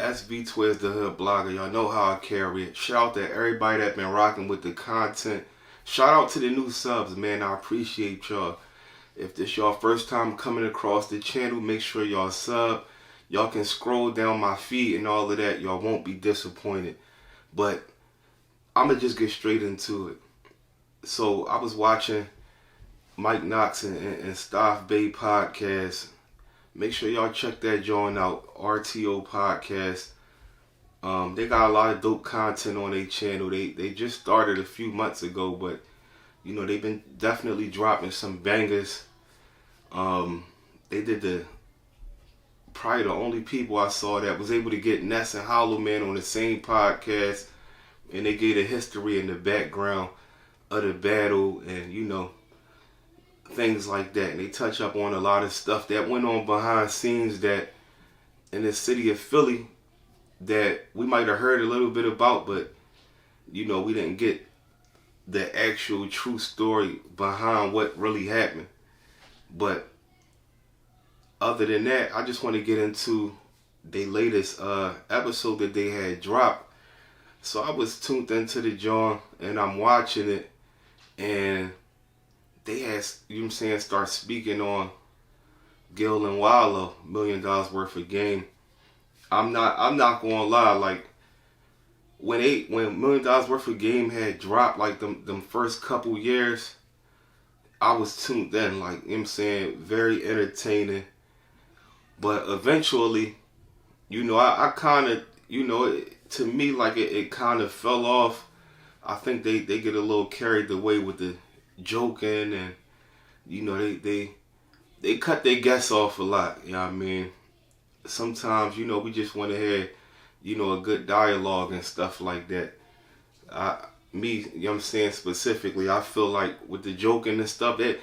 SB Twizz, the hood blogger. Y'all know how I carry it. Shout out to everybody that been rocking with the content. Shout out to the new subs, man. I appreciate y'all. If this y'all first time coming across the channel, make sure y'all sub. Y'all can scroll down my feed and all of that. Y'all won't be disappointed. But I'm going to just get straight into it. So I was watching Mike Knox and Staf Bay podcast. Make sure y'all check that joint out, RTO podcast. They got a lot of dope content on their channel. They just started a few months ago, but you know they've been definitely dropping some bangers. They did probably the only people I saw that was able to get Ness and Hollow Man on the same podcast, and they gave a history in the background of the battle and you know things like that. And they touch up on a lot of stuff that went on behind scenes that in the city of Philly that we might have heard a little bit about, but you know we didn't get the actual true story behind what really happened. But other than that, I just want to get into the latest episode that they had dropped. So I was tuned into the joint and I'm watching it, and they had, you know what I'm saying, start speaking on Gillie and Wallo, $1 million worth of game. I'm not gonna lie, like when $1 million worth of game had dropped, like them first couple years, I was tuned in, like, you know what I'm saying, very entertaining. But eventually, you know, I kind of, you know, to me, like it kind of fell off. I think they get a little carried away with the joking, and you know they cut their guests off a lot. You know what I mean? Sometimes, you know, we just want to hear, you know, a good dialogue and stuff like that. You know what I'm saying, specifically, I feel like with the joking and stuff, that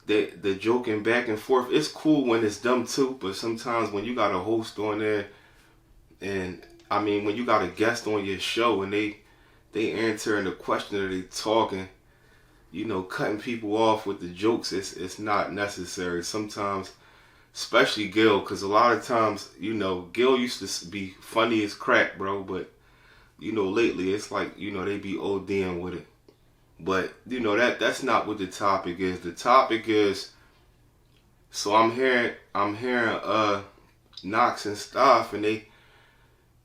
the joking back and forth, it's cool when it's done too, but sometimes when you got a host on there, and I mean when you got a guest on your show and they answering the question or they talking, you know, cutting people off with the jokes, it's not necessary. Sometimes, especially Gil, because a lot of times, you know, Gil used to be funny as crack, bro, but you know, lately it's like, you know, they be ODing with it. But you know that's not what the topic is. The topic is, so I'm hearing Knox and Staf, and they,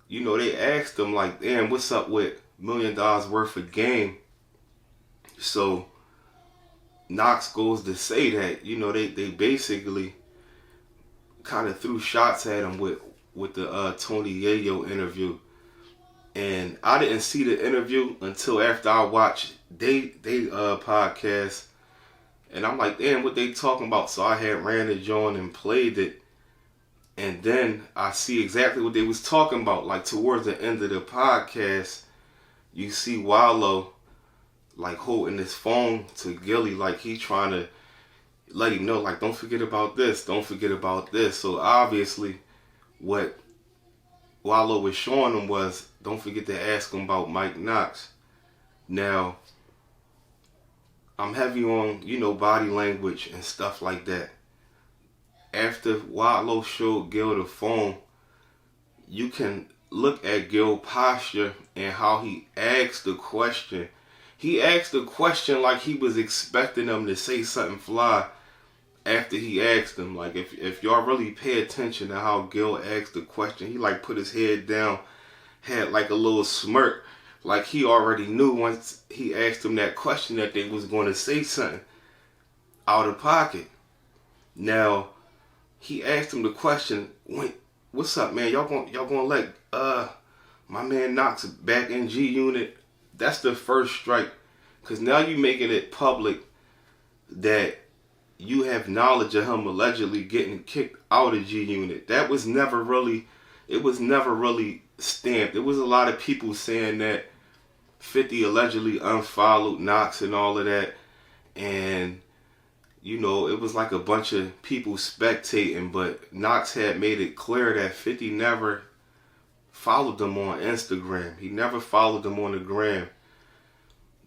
you know, they asked them like, damn, what's up with $1 million worth of game? So Knox goes to say that, you know, they basically kind of threw shots at him with the Tony Yayo interview. And I didn't see the interview until after I watched they podcast, and I'm like, damn, what they talking about? So I had ran the joint and played it, and then I see exactly what they was talking about. Like towards the end of the podcast, you see Wallo like holding his phone to Gillie, like he trying to let him know, like, don't forget about this, don't forget about this. So obviously what Wallo was showing him was, don't forget to ask him about Mike Knox. Now, I'm heavy on, you know, body language and stuff like that. After Wallo showed Gil the phone, you can look at Gil's posture and how he asked the question. He asked the question like he was expecting them to say something fly after he asked them. Like, if y'all really pay attention to how Gil asked the question, he like put his head down, had like a little smirk, like he already knew once he asked him that question that they was going to say something out of pocket. Now, he asked him the question, wait, what's up, man? Y'all gonna let my man Knox back in G Unit? That's the first strike, because now you making it public that you have knowledge of him allegedly getting kicked out of G Unit. That was never really, it was never really stamped. There was a lot of people saying that 50 allegedly unfollowed Knox and all of that, and you know, it was like a bunch of people spectating, but Knox had made it clear that 50 never followed them on Instagram. He never followed them on the gram.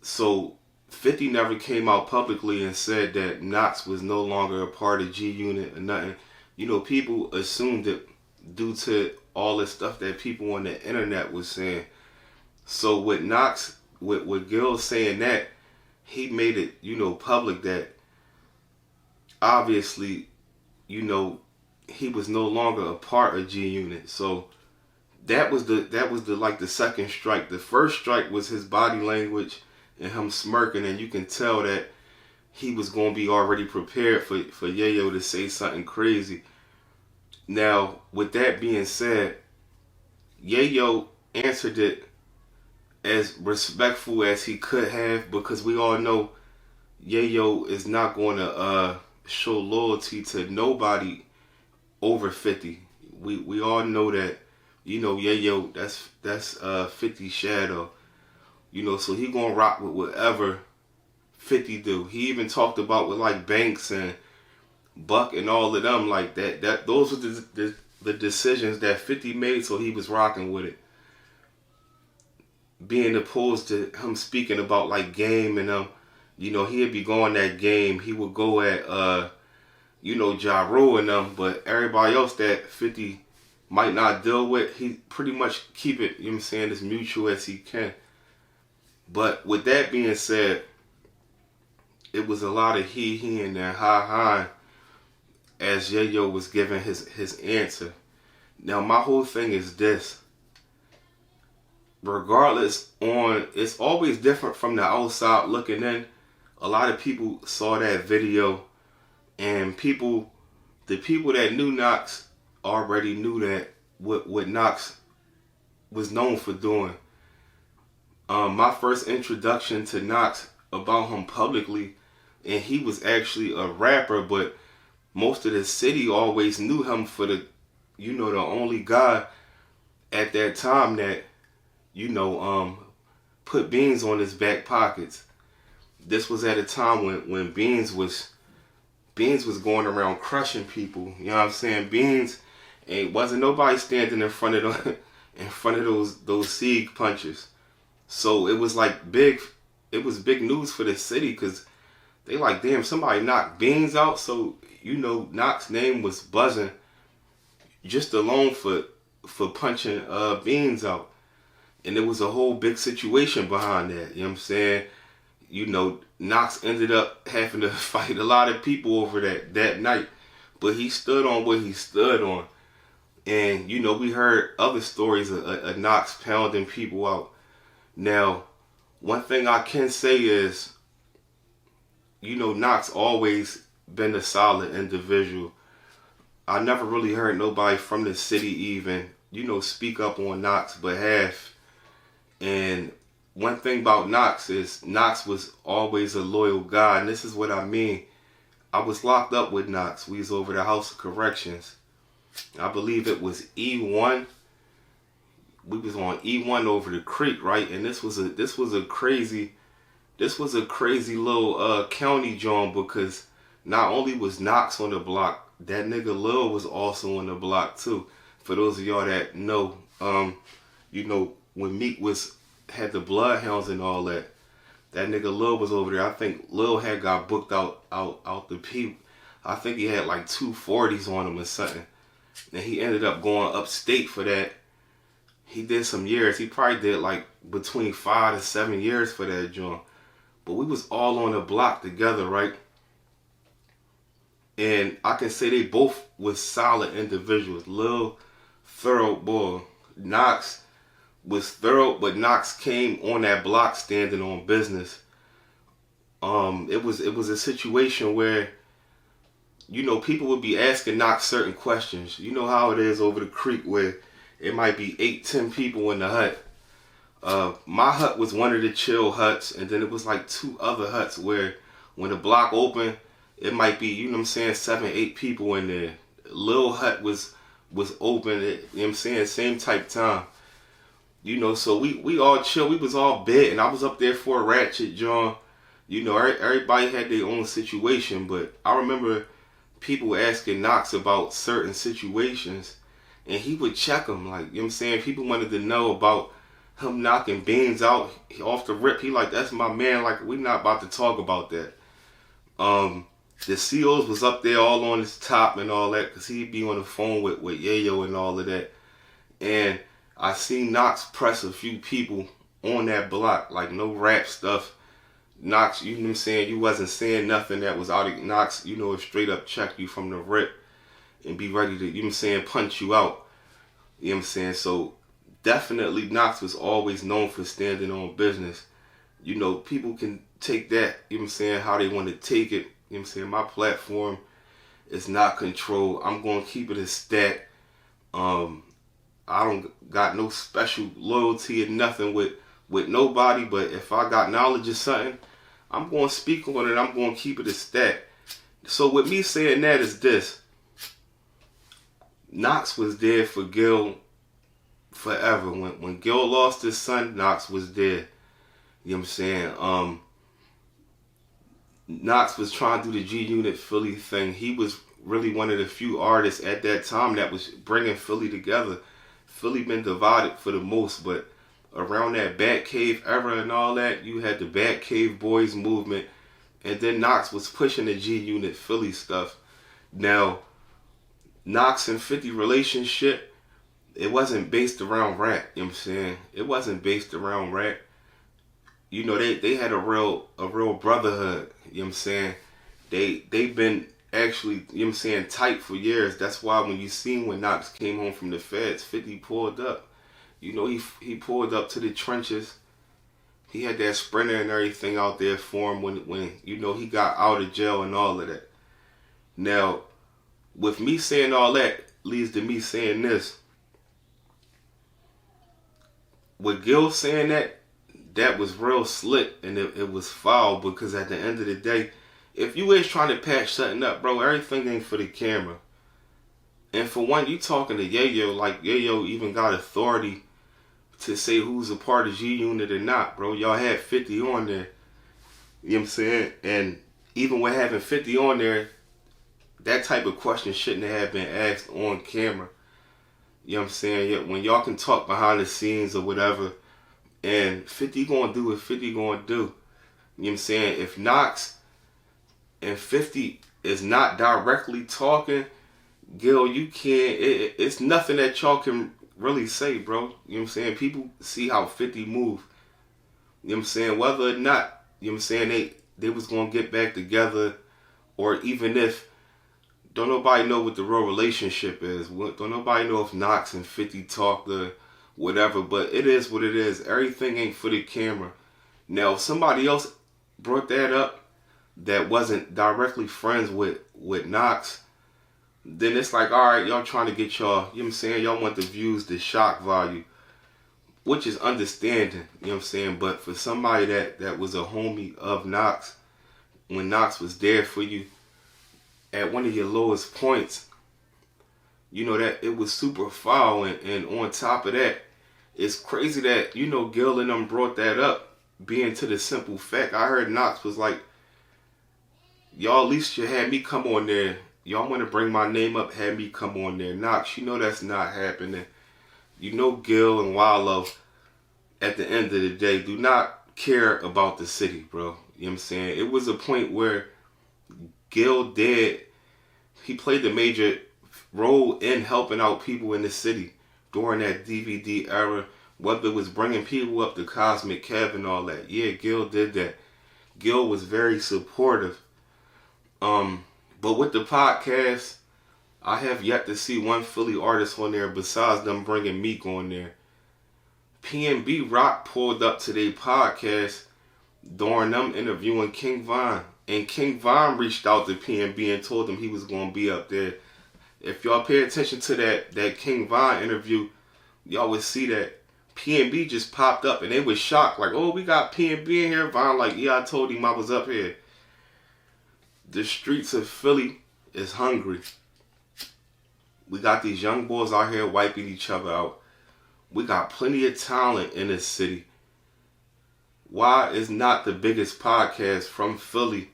So 50 never came out publicly and said that Knox was no longer a part of G Unit or nothing. You know, people assumed that due to all the stuff that people on the internet was saying. So with Knox, with Gil saying that, he made it, you know, public that obviously, you know, he was no longer a part of G Unit. So that was the like the second strike. The first strike was his body language and him smirking, and you can tell that he was going to be already prepared for Yayo to say something crazy. Now, with that being said, Yayo answered it as respectful as he could have, because we all know Yayo is not going to show loyalty to nobody over 50. We all know that, you know, Yayo, that's 50 shadow, you know, so he gonna rock with whatever 50 do. He even talked about with like Banks and Buck and all of them, like that those were the decisions that 50 made, so he was rocking with it. Being opposed to him speaking about like Game and you know, he'd be going that Game. He would go at you know, Ja Rule and them, but everybody else that 50 might not deal with, he pretty much keep it, you know what I'm saying, as mutual as he can. But with that being said, it was a lot of he and then ha as Yayo was giving his answer. Now my whole thing is this. Regardless it's always different from the outside looking in. A lot of people saw that video, and the people that knew Knox already knew that what Knox was known for doing. My first introduction to Knox about him publicly, and he was actually a rapper, but most of the city always knew him for the, you know, the only guy at that time that, you know, put beans on his back pockets. This was at a time when Beans was going around crushing people. You know what I'm saying? Beans wasn't nobody standing in front of those Sieg punches. So it was like big news for the city, because they like, damn, somebody knocked Beans out. So, you know, Knox's name was buzzing just alone for punching Beans out. And there was a whole big situation behind that. You know what I'm saying? You know, Knox ended up having to fight a lot of people over that night. But he stood on what he stood on. And, you know, we heard other stories of Knox pounding people out. Now, one thing I can say is, you know, Knox always been a solid individual. I never really heard nobody from the city even, you know, speak up on Knox's behalf. And one thing about Knox is Knox was always a loyal guy. And this is what I mean. I was locked up with Knox. We was over the House of Corrections. I believe it was E1. We was on E1 over the creek, right? And this was a crazy little county joint, because not only was Knox on the block, that nigga Lil was also on the block too. For those of y'all that know, you know, when Meek had the Bloodhounds and all that, that nigga Lil was over there. I think Lil had got booked out the peep. I think he had like 240s on him or something. And he ended up going upstate for that. He did some years. He probably did like between 5 to 7 years for that joint. But we was all on the block together, right? And I can say they both was solid individuals. Lil, thorough boy. Knox was thorough, but Knox came on that block standing on business. It was a situation where, you know, people would be asking Knox certain questions. You know how it is over the creek where it might be 8-10 people in the hut. My hut was one of the chill huts, and then it was like 2 other huts where when the block opened, it might be, you know what I'm saying, 7-8 people in there. Lil hut was open, you know what I'm saying, same type time. You know, so we all chill. We was all bit, and I was up there for a ratchet, John. You know, everybody had their own situation, but I remember people asking Knox about certain situations, and he would check them. Like, you know what I'm saying? People wanted to know about him knocking Beans out off the rip. He like, that's my man. Like, we not about to talk about that. the COs was up there all on his top and all that, because he'd be on the phone with Yayo and all of that. And I seen Knox press a few people on that block, like no rap stuff. Knox, you know what I'm saying, you wasn't saying nothing that was out of Knox, you know, straight up check you from the rip and be ready to, you know what I'm saying, punch you out. You know what I'm saying? So definitely Knox was always known for standing on business. You know, people can take that, you know what I'm saying, how they want to take it. You know what I'm saying? My platform is not controlled. I'm going to keep it a stat. I don't got no special loyalty or nothing with nobody, but if I got knowledge of something, I'm going to speak on it. I'm going to keep it a stat. So with me saying that is this. Knox was there for Gil forever. When Gil lost his son, Knox was there. You know what I'm saying? Knox was trying to do the G-Unit Philly thing. He was really one of the few artists at that time that was bringing Philly together. Philly been divided for the most, but around that Batcave era and all that, you had the Batcave Boys movement, and then Knox was pushing the G-Unit Philly stuff. Now, Knox and 50 relationship, it wasn't based around rap, you know what I'm saying? It wasn't based around rap. You know, they had a real brotherhood, you know what I'm saying? They've been actually, you know what I'm saying, tight for years. That's why when you seen when Knox came home from the feds, 50 pulled up. You know, he pulled up to the trenches. He had that Sprinter and everything out there for him when you know, he got out of jail and all of that. Now, with me saying all that leads to me saying this. With Gil saying that was real slick and it was foul, because at the end of the day, if you is trying to patch something up, bro, everything ain't for the camera. And for one, you talking to Yayo, like Yayo even got authority to say who's a part of G-Unit or not, bro. Y'all had 50 on there. You know what I'm saying? And even with having 50 on there, that type of question shouldn't have been asked on camera. You know what I'm saying? Yeah, when y'all can talk behind the scenes or whatever, and 50 gonna do what 50 gonna do. You know what I'm saying? If Knox and 50 is not directly talking, Gil, you can't, it's nothing that y'all can really say, bro. You know what I'm saying? People see how 50 move. You know what I'm saying? Whether or not, you know what I'm saying, they was going to get back together, or even if, don't nobody know what the real relationship is. Don't nobody know if Knox and 50 talked or whatever, but it is what it is. Everything ain't for the camera. Now, if somebody else brought that up that wasn't directly friends with Knox, then it's like, all right, y'all trying to get y'all, you know what I'm saying, y'all want the views, the shock value, which is understanding, you know what I'm saying, but for somebody that was a homie of Knox, when Knox was there for you at one of your lowest points, you know, that it was super foul, and on top of that, it's crazy that, you know, Gil and them brought that up, being to the simple fact, I heard Knox was like, y'all at least should have me come on there. Y'all want to bring my name up, have me come on there. Knox, you know that's not happening. You know Gillie and Wallo, at the end of the day, do not care about the city, bro. You know what I'm saying? It was a point where Gil he played a major role in helping out people in the city during that DVD era, whether it was bringing people up to Cosmic Kev and all that. Yeah, Gil did that. Gil was very supportive. But with the podcast, I have yet to see one Philly artist on there besides them bringing Meek on there. PNB Rock pulled up to their podcast during them interviewing King Von. And King Von reached out to PNB and told him he was going to be up there. If y'all pay attention to that King Von interview, y'all would see that PNB just popped up and they was shocked. Like, oh, we got PNB in here. Von like, yeah, I told him I was up here. The streets of Philly is hungry. We got these young boys out here wiping each other out. We got plenty of talent in this city. Why is not the biggest podcast from Philly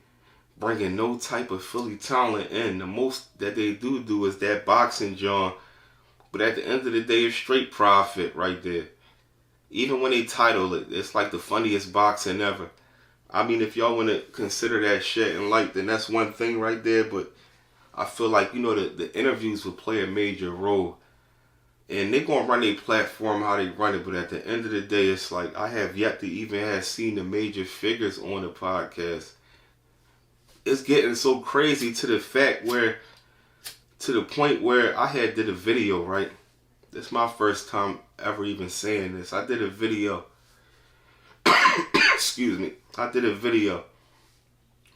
bringing no type of Philly talent in? The most that they do is that boxing John. But at the end of the day, it's straight profit right there. Even when they title it, it's like the funniest boxing ever. I mean, if y'all want to consider that shedding light, then that's one thing right there. But I feel like, the interviews will play a major role. And they're going to run their platform how they run it. But at the end of the day, it's like I have yet to even have seen the major figures on the podcast. It's getting so crazy to the point where I had did a video, right? This is my first time ever even saying this. I did a video. Excuse me. I did a video.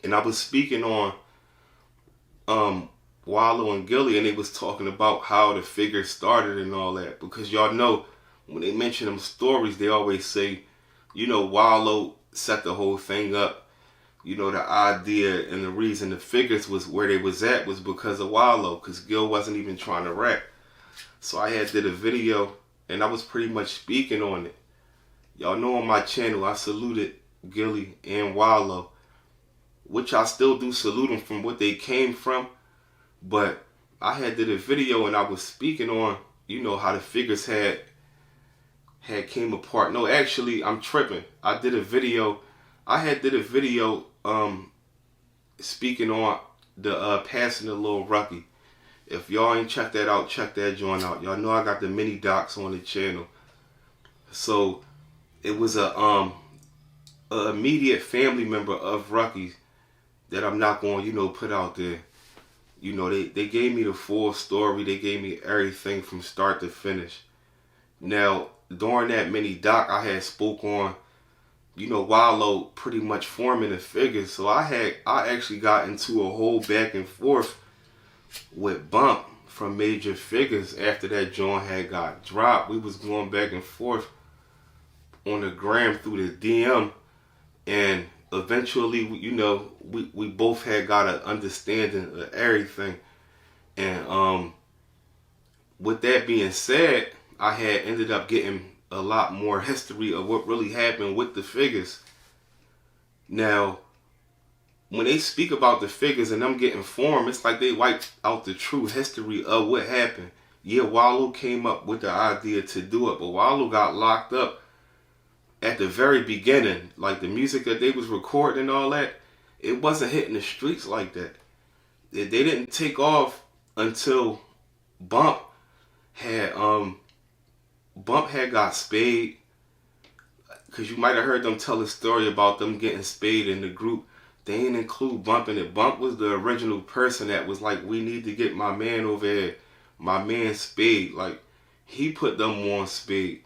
And I was speaking on Wallo and Gillie, and they was talking about how the figure started and all that. Because y'all know, when they mention them stories, they always say, Wallo set the whole thing up. The idea and the reason the figures was where they was at was because of Wallo, because Gil wasn't even trying to rap. So I had did a video, and I was pretty much speaking on it. Y'all know on my channel, I saluted Gillie and Wallo, which I still do salute them from what they came from. But I had did a video, and I was speaking on, how the figures had came apart. No, actually, I'm tripping. I had did a video speaking on the passing of Lil Rucky. If y'all ain't checked that out, check that joint out. Y'all know I got the mini docs on the channel. So it was a immediate family member of Rucky's that I'm not going, put out there. They gave me the full story. They gave me everything from start to finish. Now, during that mini doc, I had spoke on, Wallo pretty much forming the figures. So I actually got into a whole back and forth with Bump from Major Figures after that joint had got dropped. We was going back and forth on the gram through the DM, and eventually, we both had got an understanding of everything. And with that being said, I had ended up getting a lot more history of what really happened with the figures. Now, when they speak about the figures and them getting formed, it's like they wiped out the true history of what happened. Yeah, Wallo came up with the idea to do it, but Wallo got locked up at the very beginning. Like the music that they was recording and all that, it wasn't hitting the streets like that. They didn't take off until Bump had got spayed. Because you might have heard them tell a story about them getting spayed in the group. They didn't include Bump in it. Bump was the original person that was like, we need to get my man over here. My man Spade. Like, he put them on Spade.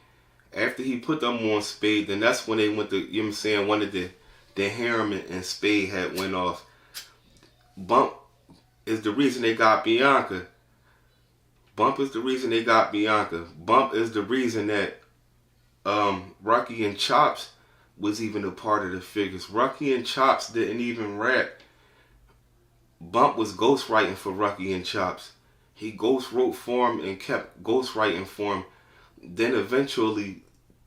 After he put them on Spade, then that's when they went to, one of the harem and Spade had went off. Bump is the reason they got Bianca. Bump is the reason they got Bianca. Bump is the reason that Rucky and Chops was even a part of the figures. Rucky and Chops didn't even rap. Bump was ghostwriting for Rucky and Chops. He ghost wrote for him and kept ghostwriting for him. Then eventually,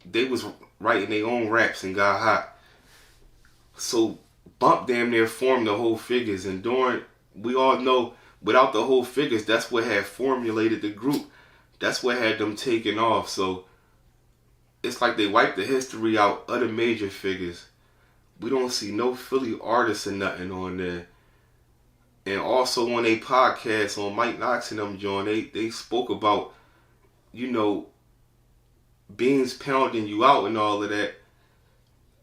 they was writing their own raps and got hot. So Bump damn near formed the whole figures. And we all know, without the whole figures, that's what had formulated the group. That's what had them taken off. So it's like they wiped the history out of the Major Figures. We don't see no Philly artists or nothing on there. And also on a podcast on Mike Knox and them, John, they spoke about, Beans pounding you out and all of that.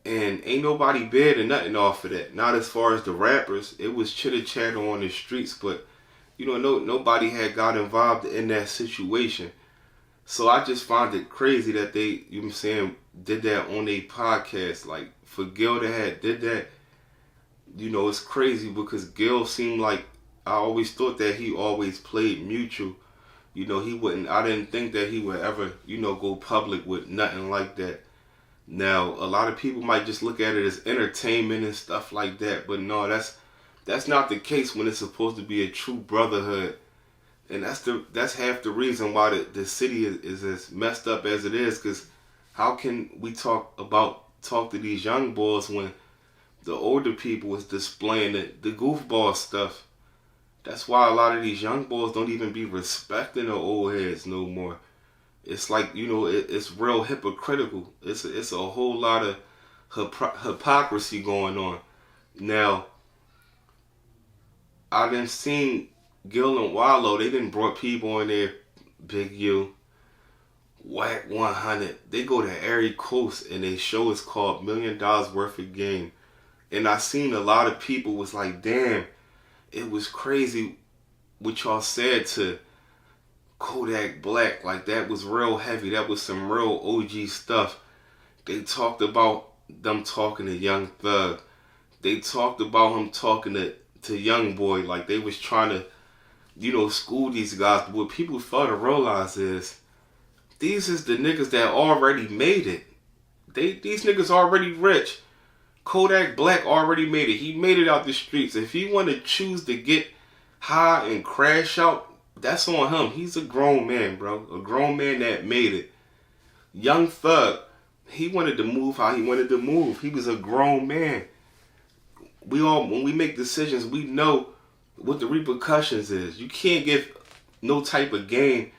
And ain't nobody bid or nothing off of that. Not as far as the rappers. It was chitter chatter on the streets, but nobody had got involved in that situation. So I just find it crazy that they, did that on a podcast. Like, for Gil to have did that, it's crazy because Gil seemed like, I always thought that he always played mutual. He wouldn't, I didn't think that he would ever, go public with nothing like that. Now, a lot of people might just look at it as entertainment and stuff like that, but no, that's not the case when it's supposed to be a true brotherhood. And that's half the reason why the city is as messed up as it is, because how can we talk to these young boys when the older people was displaying the goofball stuff? That's why a lot of these young boys don't even be respecting the old heads no more. It's like, it's real hypocritical. It's a whole lot of hypocrisy going on. Now, I done seen Gillie and Wallo. They done brought people in there, Big U, Whack 100. They go to every coast and they show is called $1 million worth of game. And I seen a lot of people was like, damn, it was crazy what y'all said to Kodak Black. Like, that was real heavy. That was some real OG stuff. They talked about them talking to Young Thug. They talked about him talking to Young Boy. Like, they was trying to, school these guys. But what people fail to realize is, these is the niggas that already made it. These niggas already rich. Kodak Black already made it. He made it out the streets. If he want to choose to get high and crash out, that's on him. He's a grown man, bro. A grown man that made it. Young Thug, he wanted to move how he wanted to move. He was a grown man. When we make decisions, we know what the repercussions is. You can't give no type of game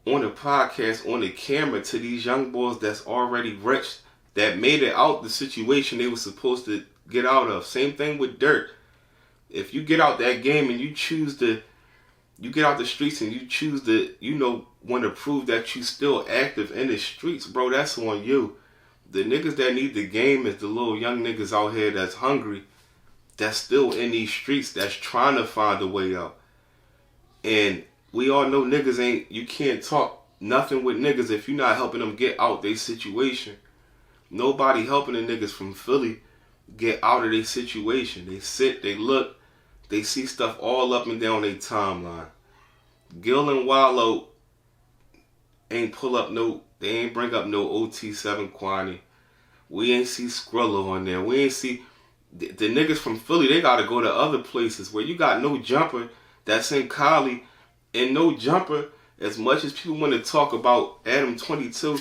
on a podcast, on the camera, to these young boys that's already rich, that made it out the situation they were supposed to get out of. Same thing with Dirt. If you get out that game and you get out the streets and you choose to, want to prove that you still active in the streets, bro, that's on you. The niggas that need the game is the little young niggas out here that's hungry, that's still in these streets, that's trying to find a way out. And we all know niggas you can't talk nothing with niggas if you're not helping them get out their situation. Nobody helping the niggas from Philly get out of their situation. They sit, they look, they see stuff all up and down their timeline. Gillie and Wallo ain't they ain't bring up no OT7 Kwani. We ain't see Skrilla on there. We ain't see the niggas from Philly. They gotta go to other places where you got No Jumper that's in Cali, and No Jumper, as much as people want to talk about Adam 22,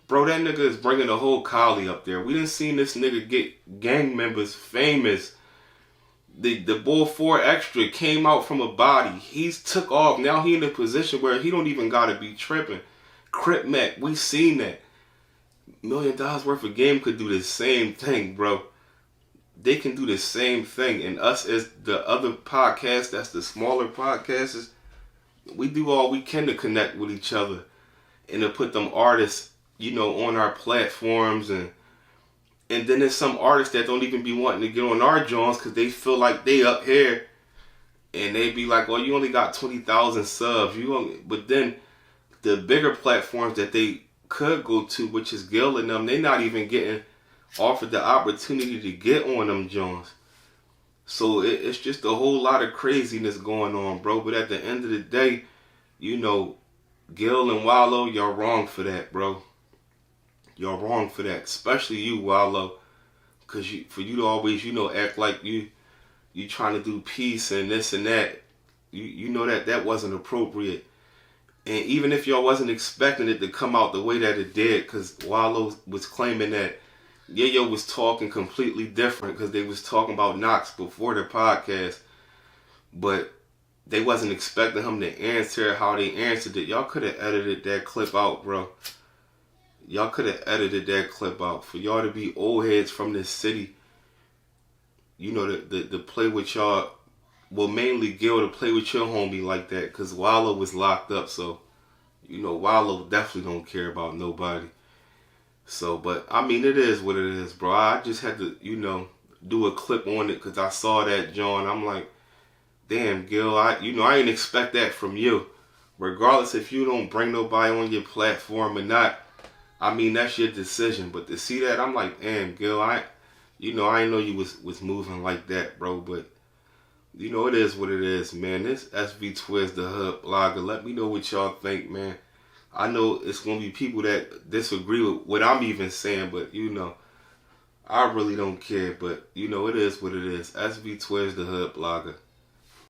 bro, that nigga is bringing the whole Cali up there. We done seen this nigga get gang members famous. The Bull 4 Extra came out from a body. He's took off. Now he in a position where he don't even gotta be tripping. Crip Mac, we seen that. $1 million worth of game could do the same thing, bro. They can do the same thing. And us as the other podcasts, that's the smaller podcasts, we do all we can to connect with each other and to put them artists, on our platforms. And then there's some artists that don't even be wanting to get on our joints because they feel like they up here. And they be like, well, you only got 20,000 subs. But then the bigger platforms that they could go to, which is Gil and them, they not even getting offered the opportunity to get on them joints. So it's just a whole lot of craziness going on, bro. But at the end of the day, Gil and Wallo, y'all wrong for that, bro. Y'all wrong for that. Especially you, Wallo. Because for you to always, act like you trying to do peace and this and that. You know that wasn't appropriate. And even if y'all wasn't expecting it to come out the way that it did, because Wallo was claiming that Yayo was talking completely different because they was talking about Knox before the podcast, but they wasn't expecting him to answer how they answered it. Y'all could have edited that clip out, bro. Y'all could have edited that clip out. For y'all to be old heads from this city, to play with y'all, well, mainly Gil, to play with your homie like that, because Wallo was locked up, so, Wallo definitely don't care about nobody. So, but, it is what it is, bro. I just had to, do a clip on it because I saw that, John. I'm like, damn, Gil, I didn't expect that from you. Regardless if you don't bring nobody on your platform or not, that's your decision. But to see that, I'm like, damn, Gil, I didn't know you was moving like that, bro. But, it is what it is, man. This SV Twizz, the Hood Blogger. Let me know what y'all think, man. I know it's going to be people that disagree with what I'm even saying, but, I really don't care. But, it is what it is. SV Twizz, the Hood Blogger.